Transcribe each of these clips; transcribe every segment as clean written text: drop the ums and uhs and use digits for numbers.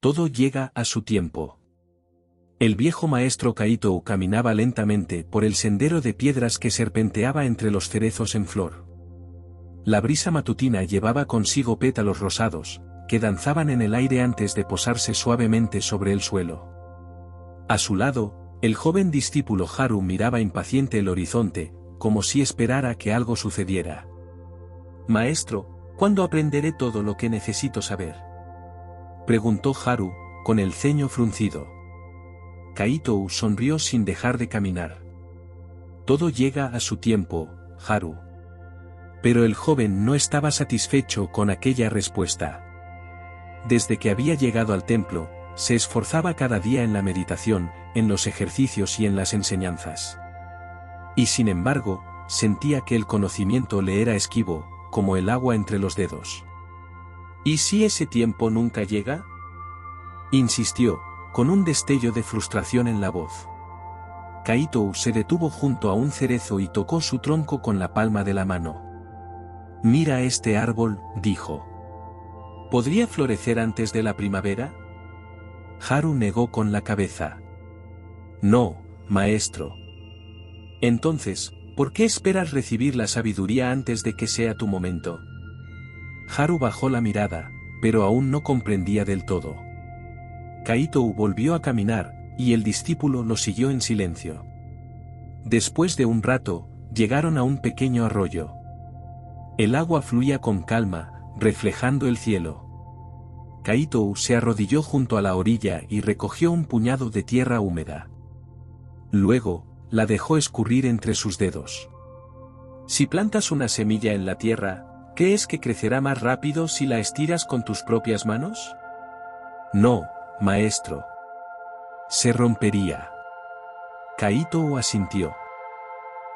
Todo llega a su tiempo. El viejo maestro Kaito caminaba lentamente por el sendero de piedras que serpenteaba entre los cerezos en flor. La brisa matutina llevaba consigo pétalos rosados, que danzaban en el aire antes de posarse suavemente sobre el suelo. A su lado, el joven discípulo Haru miraba impaciente el horizonte, como si esperara que algo sucediera. «Maestro, ¿cuándo aprenderé todo lo que necesito saber?», preguntó Haru, con el ceño fruncido. Kaito sonrió sin dejar de caminar. «Todo llega a su tiempo, Haru». Pero el joven no estaba satisfecho con aquella respuesta. Desde que había llegado al templo, se esforzaba cada día en la meditación, en los ejercicios y en las enseñanzas. Y sin embargo, sentía que el conocimiento le era esquivo, como el agua entre los dedos. «¿Y si ese tiempo nunca llega?», insistió, con un destello de frustración en la voz. Kaito se detuvo junto a un cerezo y tocó su tronco con la palma de la mano. «Mira este árbol», dijo. «¿Podría florecer antes de la primavera?». Haru negó con la cabeza. «No, maestro». «Entonces, ¿por qué esperas recibir la sabiduría antes de que sea tu momento?». Haru bajó la mirada, pero aún no comprendía del todo. Kaito volvió a caminar, y el discípulo lo siguió en silencio. Después de un rato, llegaron a un pequeño arroyo. El agua fluía con calma, reflejando el cielo. Kaito se arrodilló junto a la orilla y recogió un puñado de tierra húmeda. Luego, la dejó escurrir entre sus dedos. «Si plantas una semilla en la tierra, ¿crees que crecerá más rápido si la estiras con tus propias manos?». «No, maestro. Se rompería». Kaito asintió.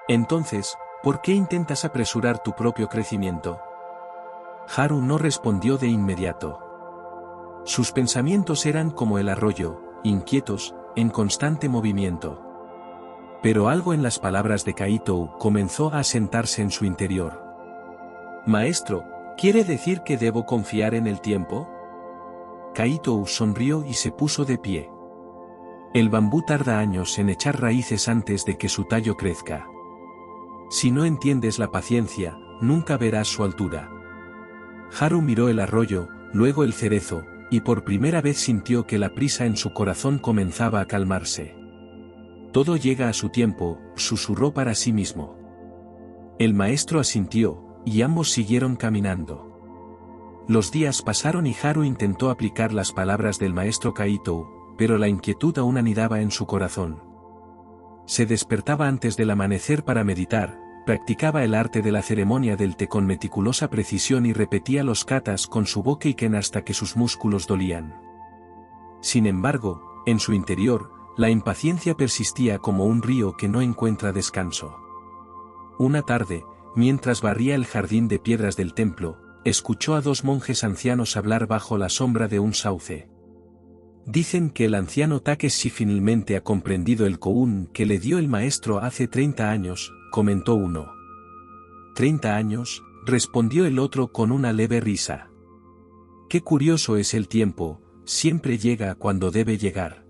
«Entonces, ¿por qué intentas apresurar tu propio crecimiento?». Haru no respondió de inmediato. Sus pensamientos eran como el arroyo, inquietos, en constante movimiento. Pero algo en las palabras de Kaito comenzó a asentarse en su interior. «Maestro, ¿quiere decir que debo confiar en el tiempo?». Kaito sonrió y se puso de pie. «El bambú tarda años en echar raíces antes de que su tallo crezca. Si no entiendes la paciencia, nunca verás su altura». Haru miró el arroyo, luego el cerezo, y por primera vez sintió que la prisa en su corazón comenzaba a calmarse. «Todo llega a su tiempo», susurró para sí mismo. El maestro asintió, y ambos siguieron caminando. Los días pasaron y Haru intentó aplicar las palabras del maestro Kaito, pero la inquietud aún anidaba en su corazón. Se despertaba antes del amanecer para meditar, practicaba el arte de la ceremonia del té con meticulosa precisión y repetía los katas con su boca y ken hasta que sus músculos dolían. Sin embargo, en su interior, la impaciencia persistía como un río que no encuentra descanso. Una tarde, mientras barría el jardín de piedras del templo, escuchó a dos monjes ancianos hablar bajo la sombra de un sauce. «Dicen que el anciano Takeshi finalmente ha comprendido el koun que le dio el maestro hace 30 años», comentó uno. «¿30 años?», respondió el otro con una leve risa. «Qué curioso es el tiempo, siempre llega cuando debe llegar».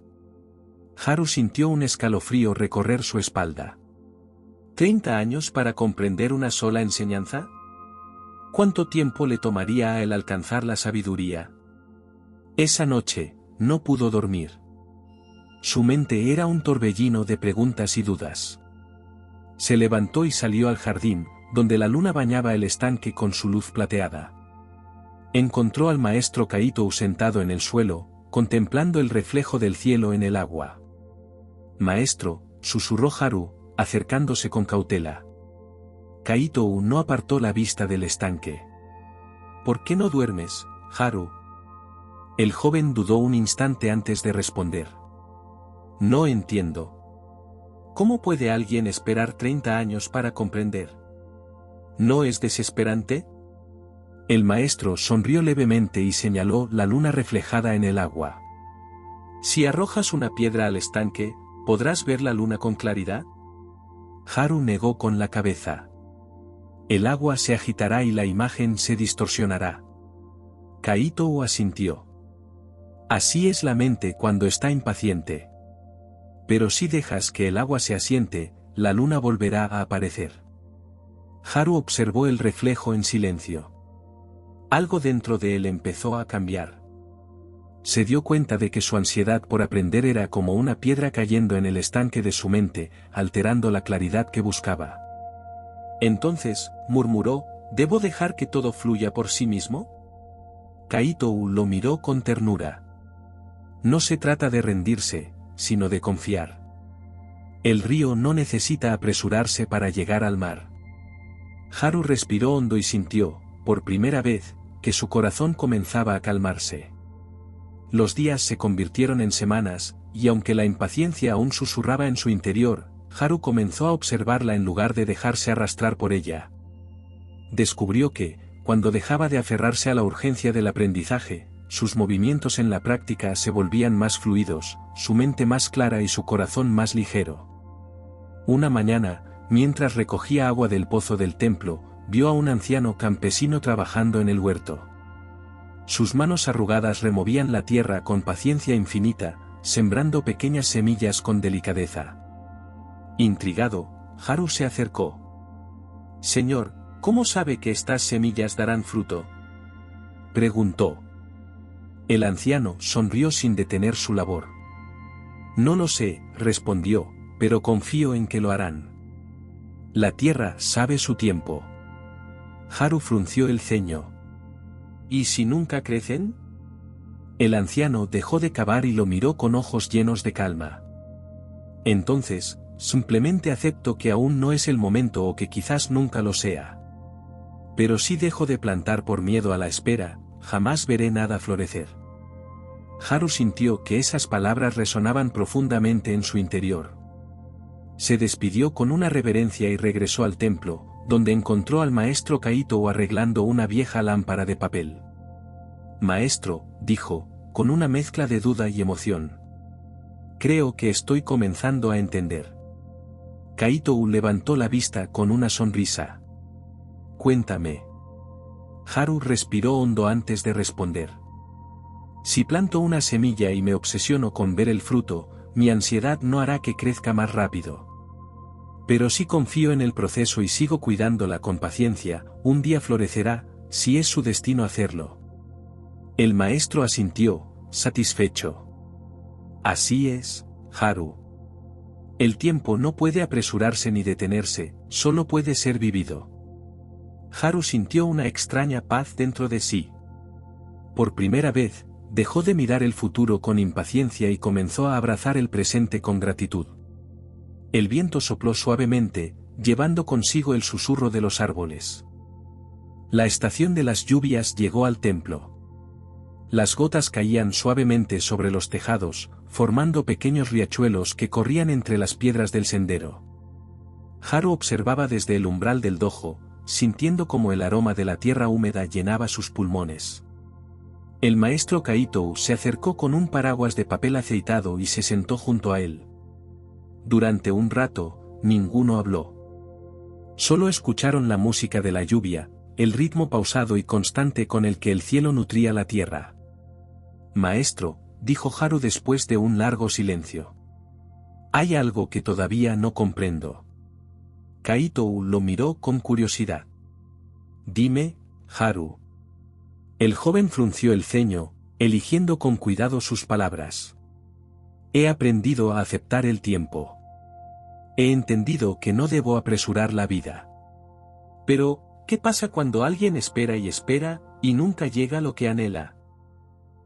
Haru sintió un escalofrío recorrer su espalda. ¿30 años para comprender una sola enseñanza? ¿Cuánto tiempo le tomaría a él alcanzar la sabiduría? Esa noche, no pudo dormir. Su mente era un torbellino de preguntas y dudas. Se levantó y salió al jardín, donde la luna bañaba el estanque con su luz plateada. Encontró al maestro Kaito sentado en el suelo, contemplando el reflejo del cielo en el agua. «Maestro», susurró Haru, acercándose con cautela. Kaito no apartó la vista del estanque. «¿Por qué no duermes, Haru?». El joven dudó un instante antes de responder. «No entiendo. ¿Cómo puede alguien esperar 30 años para comprender? ¿No es desesperante?». El maestro sonrió levemente y señaló la luna reflejada en el agua. «Si arrojas una piedra al estanque, ¿podrás ver la luna con claridad?». Haru negó con la cabeza. «El agua se agitará y la imagen se distorsionará». Kaito asintió. Así es la mente cuando está impaciente. Pero si dejas que el agua se asiente, la luna volverá a aparecer. Haru observó el reflejo en silencio. Algo dentro de él empezó a cambiar. Se dio cuenta de que su ansiedad por aprender era como una piedra cayendo en el estanque de su mente, alterando la claridad que buscaba. Entonces, murmuró, ¿debo dejar que todo fluya por sí mismo? Kaito lo miró con ternura. No se trata de rendirse, sino de confiar. El río no necesita apresurarse para llegar al mar. Haru respiró hondo y sintió, por primera vez, que su corazón comenzaba a calmarse. Los días se convirtieron en semanas, y aunque la impaciencia aún susurraba en su interior, Haru comenzó a observarla en lugar de dejarse arrastrar por ella. Descubrió que, cuando dejaba de aferrarse a la urgencia del aprendizaje, sus movimientos en la práctica se volvían más fluidos, su mente más clara y su corazón más ligero. Una mañana, mientras recogía agua del pozo del templo, vio a un anciano campesino trabajando en el huerto. Sus manos arrugadas removían la tierra con paciencia infinita, sembrando pequeñas semillas con delicadeza. Intrigado, Haru se acercó. «Señor, ¿cómo sabe que estas semillas darán fruto?», preguntó. El anciano sonrió sin detener su labor. «No lo sé», respondió, «pero confío en que lo harán. La tierra sabe su tiempo». Haru frunció el ceño. «¿Y si nunca crecen?». El anciano dejó de cavar y lo miró con ojos llenos de calma. «Entonces, simplemente acepto que aún no es el momento o que quizás nunca lo sea. Pero si dejo de plantar por miedo a la espera, jamás veré nada florecer». Haru sintió que esas palabras resonaban profundamente en su interior. Se despidió con una reverencia y regresó al templo, donde encontró al maestro Kaito arreglando una vieja lámpara de papel. «Maestro», dijo, con una mezcla de duda y emoción. «Creo que estoy comenzando a entender». Kaito levantó la vista con una sonrisa. «Cuéntame». Haru respiró hondo antes de responder. «Si planto una semilla y me obsesiono con ver el fruto, mi ansiedad no hará que crezca más rápido. Pero si confío en el proceso y sigo cuidándola con paciencia, un día florecerá, si es su destino hacerlo». El maestro asintió, satisfecho. «Así es, Haru. El tiempo no puede apresurarse ni detenerse, solo puede ser vivido». Haru sintió una extraña paz dentro de sí. Por primera vez, dejó de mirar el futuro con impaciencia y comenzó a abrazar el presente con gratitud. El viento sopló suavemente, llevando consigo el susurro de los árboles. La estación de las lluvias llegó al templo. Las gotas caían suavemente sobre los tejados, formando pequeños riachuelos que corrían entre las piedras del sendero. Haru observaba desde el umbral del dojo, sintiendo como el aroma de la tierra húmeda llenaba sus pulmones. El maestro Kaito se acercó con un paraguas de papel aceitado y se sentó junto a él. Durante un rato, ninguno habló. Solo escucharon la música de la lluvia, el ritmo pausado y constante con el que el cielo nutría la tierra. «Maestro», dijo Haru después de un largo silencio. «Hay algo que todavía no comprendo». Kaito lo miró con curiosidad. «Dime, Haru». El joven frunció el ceño, eligiendo con cuidado sus palabras. «He aprendido a aceptar el tiempo. He entendido que no debo apresurar la vida». «Pero, ¿qué pasa cuando alguien espera y nunca llega lo que anhela?».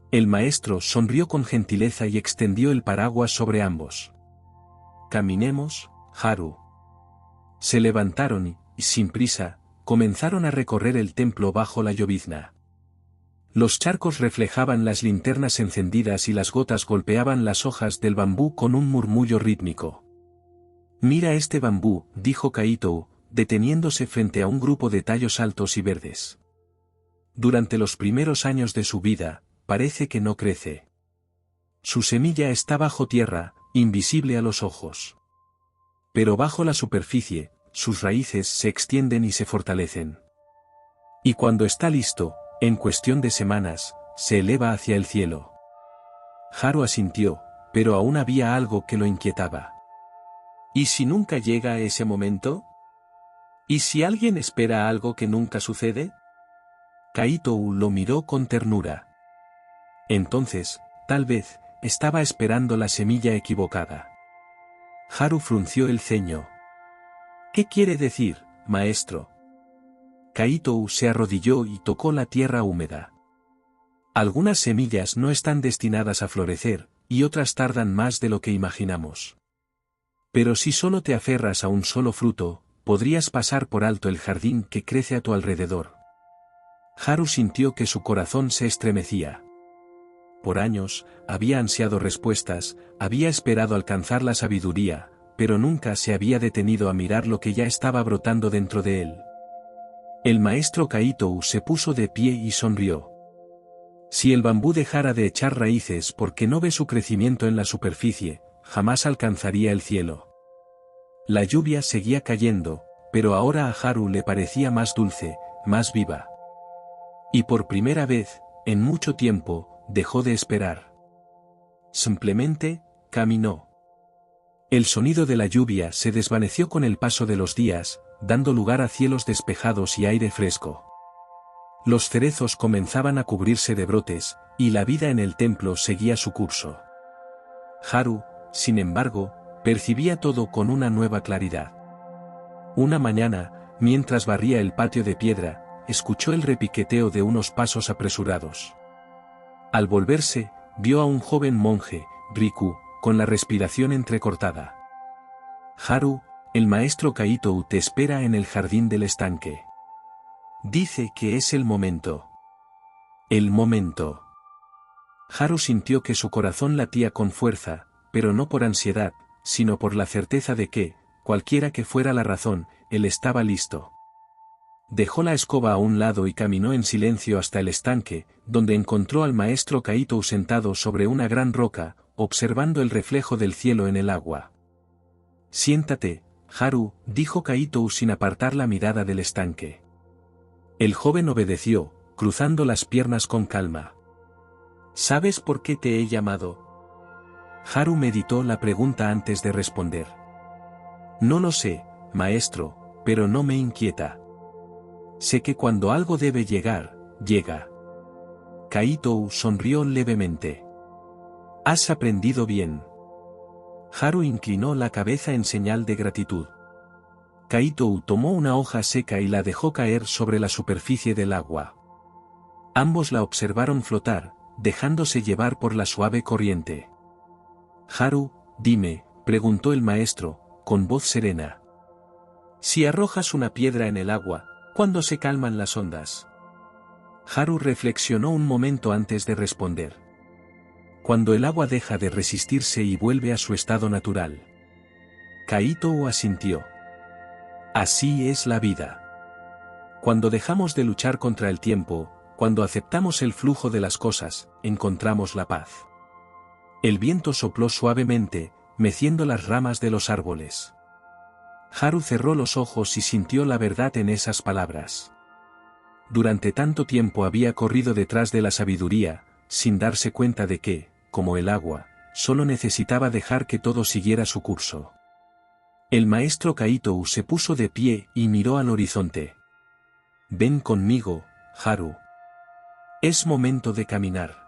El maestro sonrió con gentileza y extendió el paraguas sobre ambos. «Caminemos, Haru». Se levantaron y, sin prisa, comenzaron a recorrer el templo bajo la llovizna. Los charcos reflejaban las linternas encendidas y las gotas golpeaban las hojas del bambú con un murmullo rítmico. «Mira este bambú», dijo Kaito, deteniéndose frente a un grupo de tallos altos y verdes. «Durante los primeros años de su vida, parece que no crece. Su semilla está bajo tierra, invisible a los ojos. Pero bajo la superficie, sus raíces se extienden y se fortalecen. Y cuando está listo, en cuestión de semanas, se eleva hacia el cielo». Haru asintió, pero aún había algo que lo inquietaba. ¿Y si nunca llega ese momento? ¿Y si alguien espera algo que nunca sucede? Kaito lo miró con ternura. Entonces, tal vez, estaba esperando la semilla equivocada. Haru frunció el ceño. ¿Qué quiere decir, maestro? Kaito se arrodilló y tocó la tierra húmeda. Algunas semillas no están destinadas a florecer, y otras tardan más de lo que imaginamos. Pero si solo te aferras a un solo fruto, podrías pasar por alto el jardín que crece a tu alrededor. Haru sintió que su corazón se estremecía. Por años, había ansiado respuestas, había esperado alcanzar la sabiduría, pero nunca se había detenido a mirar lo que ya estaba brotando dentro de él. El maestro Kaito se puso de pie y sonrió. Si el bambú dejara de echar raíces porque no ve su crecimiento en la superficie, jamás alcanzaría el cielo. La lluvia seguía cayendo, pero ahora a Haru le parecía más dulce, más viva. Y por primera vez, en mucho tiempo, dejó de esperar. Simplemente, caminó. El sonido de la lluvia se desvaneció con el paso de los días, dando lugar a cielos despejados y aire fresco. Los cerezos comenzaban a cubrirse de brotes, y la vida en el templo seguía su curso. Haru, sin embargo, percibía todo con una nueva claridad. Una mañana, mientras barría el patio de piedra, escuchó el repiqueteo de unos pasos apresurados. Al volverse, vio a un joven monje, Riku, con la respiración entrecortada. Haru, el maestro Kaito te espera en el jardín del estanque. Dice que es el momento. El momento. Haru sintió que su corazón latía con fuerza, pero no por ansiedad, sino por la certeza de que, cualquiera que fuera la razón, él estaba listo. Dejó la escoba a un lado y caminó en silencio hasta el estanque, donde encontró al maestro Kaito sentado sobre una gran roca, observando el reflejo del cielo en el agua. Siéntate, Haru, dijo Kaito sin apartar la mirada del estanque. El joven obedeció, cruzando las piernas con calma. ¿Sabes por qué te he llamado? Haru meditó la pregunta antes de responder. No lo sé, maestro, pero no me inquieta. Sé que cuando algo debe llegar, llega. Kaito sonrió levemente. Has aprendido bien. Haru inclinó la cabeza en señal de gratitud. Kaito tomó una hoja seca y la dejó caer sobre la superficie del agua. Ambos la observaron flotar, dejándose llevar por la suave corriente. Haru, dime, preguntó el maestro, con voz serena. Si arrojas una piedra en el agua, ¿cuándo se calman las ondas? Haru reflexionó un momento antes de responder. Cuando el agua deja de resistirse y vuelve a su estado natural. Kaito asintió. Así es la vida. Cuando dejamos de luchar contra el tiempo, cuando aceptamos el flujo de las cosas, encontramos la paz. El viento sopló suavemente, meciendo las ramas de los árboles. Haru cerró los ojos y sintió la verdad en esas palabras. Durante tanto tiempo había corrido detrás de la sabiduría, sin darse cuenta de que, como el agua, solo necesitaba dejar que todo siguiera su curso. El maestro Kaito se puso de pie y miró al horizonte. Ven conmigo, Haru. Es momento de caminar.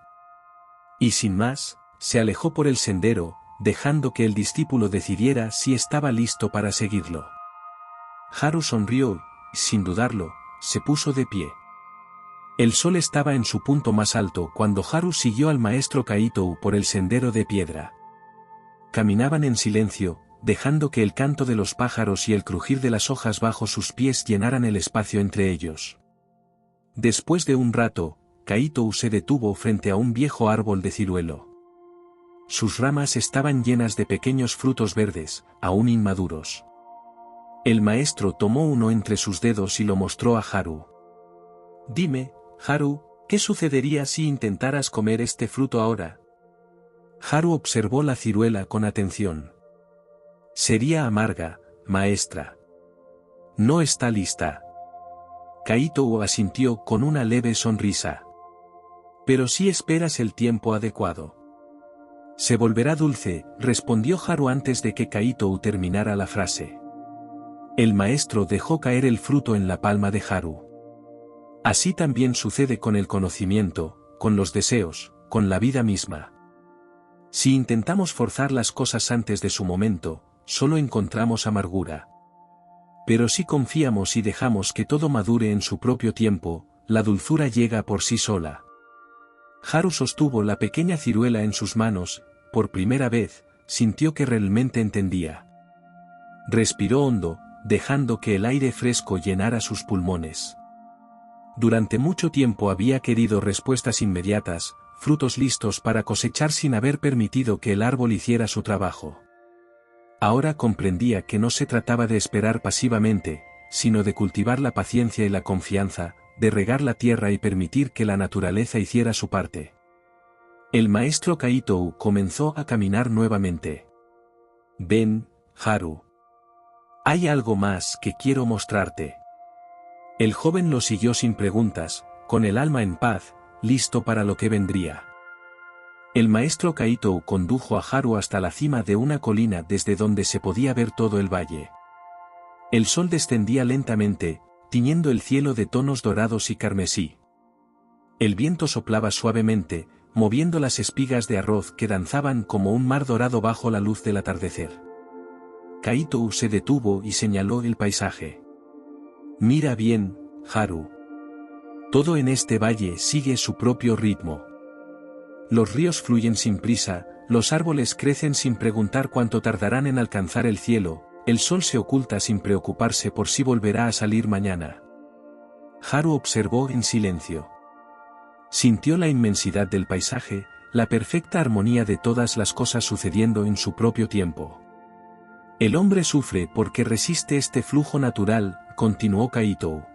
Y sin más, se alejó por el sendero, dejando que el discípulo decidiera si estaba listo para seguirlo. Haru sonrió y, sin dudarlo, se puso de pie. El sol estaba en su punto más alto cuando Haru siguió al maestro Kaito por el sendero de piedra. Caminaban en silencio, dejando que el canto de los pájaros y el crujir de las hojas bajo sus pies llenaran el espacio entre ellos. Después de un rato, Kaito se detuvo frente a un viejo árbol de ciruelo. Sus ramas estaban llenas de pequeños frutos verdes, aún inmaduros. El maestro tomó uno entre sus dedos y lo mostró a Haru. Dime, Haru, ¿qué sucedería si intentaras comer este fruto ahora? Haru observó la ciruela con atención. Sería amarga, maestra. No está lista. Kaito asintió con una leve sonrisa. Pero si esperas el tiempo adecuado. Se volverá dulce, respondió Haru antes de que Kaito terminara la frase. El maestro dejó caer el fruto en la palma de Haru. Así también sucede con el conocimiento, con los deseos, con la vida misma. Si intentamos forzar las cosas antes de su momento, solo encontramos amargura. Pero si confiamos y dejamos que todo madure en su propio tiempo, la dulzura llega por sí sola. Haru sostuvo la pequeña ciruela en sus manos, por primera vez, sintió que realmente entendía. Respiró hondo, dejando que el aire fresco llenara sus pulmones. Durante mucho tiempo había querido respuestas inmediatas, frutos listos para cosechar sin haber permitido que el árbol hiciera su trabajo. Ahora comprendía que no se trataba de esperar pasivamente, sino de cultivar la paciencia y la confianza, de regar la tierra y permitir que la naturaleza hiciera su parte. El maestro Kaito comenzó a caminar nuevamente. Ven, Haru. Hay algo más que quiero mostrarte. El joven lo siguió sin preguntas, con el alma en paz, listo para lo que vendría. El maestro Kaito condujo a Haru hasta la cima de una colina desde donde se podía ver todo el valle. El sol descendía lentamente, tiñendo el cielo de tonos dorados y carmesí. El viento soplaba suavemente, moviendo las espigas de arroz que danzaban como un mar dorado bajo la luz del atardecer. Kaito se detuvo y señaló el paisaje. Mira bien, Haru. Todo en este valle sigue su propio ritmo. Los ríos fluyen sin prisa, los árboles crecen sin preguntar cuánto tardarán en alcanzar el cielo, el sol se oculta sin preocuparse por si volverá a salir mañana. Haru observó en silencio. Sintió la inmensidad del paisaje, la perfecta armonía de todas las cosas sucediendo en su propio tiempo. El hombre sufre porque resiste este flujo natural, continuó Kaito.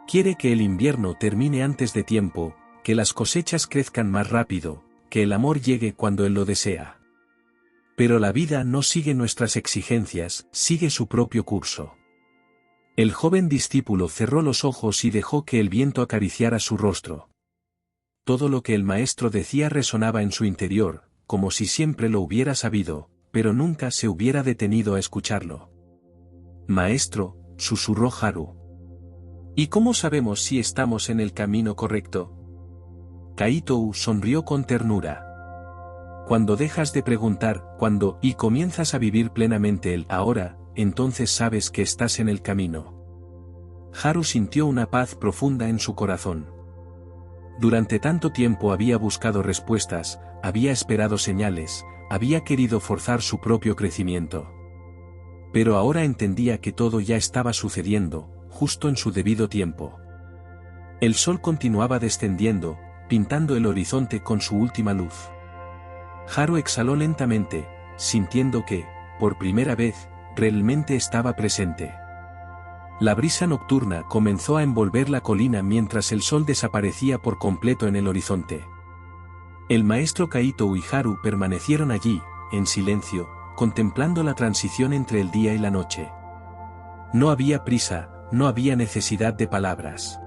Quiere que el invierno termine antes de tiempo, que las cosechas crezcan más rápido, que el amor llegue cuando él lo desea. Pero la vida no sigue nuestras exigencias, sigue su propio curso. El joven discípulo cerró los ojos y dejó que el viento acariciara su rostro. Todo lo que el maestro decía resonaba en su interior, como si siempre lo hubiera sabido, pero nunca se hubiera detenido a escucharlo. Maestro, susurró Haru. ¿Y cómo sabemos si estamos en el camino correcto? Kaito sonrió con ternura. Cuando dejas de preguntar cuándo y comienzas a vivir plenamente el ahora, entonces sabes que estás en el camino. Haru sintió una paz profunda en su corazón. Durante tanto tiempo había buscado respuestas, había esperado señales, había querido forzar su propio crecimiento. Pero ahora entendía que todo ya estaba sucediendo, justo en su debido tiempo. El sol continuaba descendiendo, pintando el horizonte con su última luz. Haru exhaló lentamente, sintiendo que, por primera vez, realmente estaba presente. La brisa nocturna comenzó a envolver la colina mientras el sol desaparecía por completo en el horizonte. El maestro Kaito y Haru permanecieron allí, en silencio, contemplando la transición entre el día y la noche. No había prisa, no había necesidad de palabras.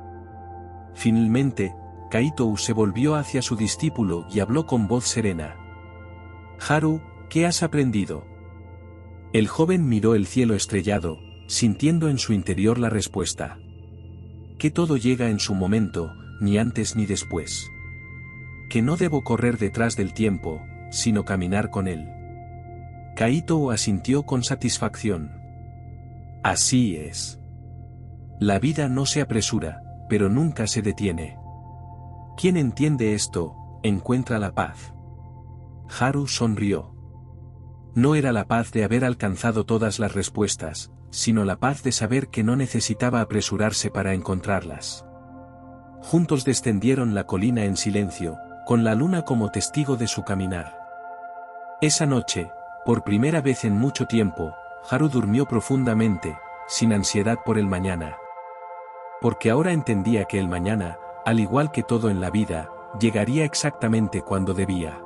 Finalmente, Kaito se volvió hacia su discípulo y habló con voz serena. Haru, ¿qué has aprendido? El joven miró el cielo estrellado, sintiendo en su interior la respuesta. Que todo llega en su momento, ni antes ni después. Que no debo correr detrás del tiempo, sino caminar con él. Kaito asintió con satisfacción. Así es. La vida no se apresura, pero nunca se detiene. Quien entiende esto, encuentra la paz. Haru sonrió. No era la paz de haber alcanzado todas las respuestas, sino la paz de saber que no necesitaba apresurarse para encontrarlas. Juntos descendieron la colina en silencio, con la luna como testigo de su caminar. Esa noche, por primera vez en mucho tiempo, Haru durmió profundamente, sin ansiedad por el mañana. Porque ahora entendía que el mañana, al igual que todo en la vida, llegaría exactamente cuando debía.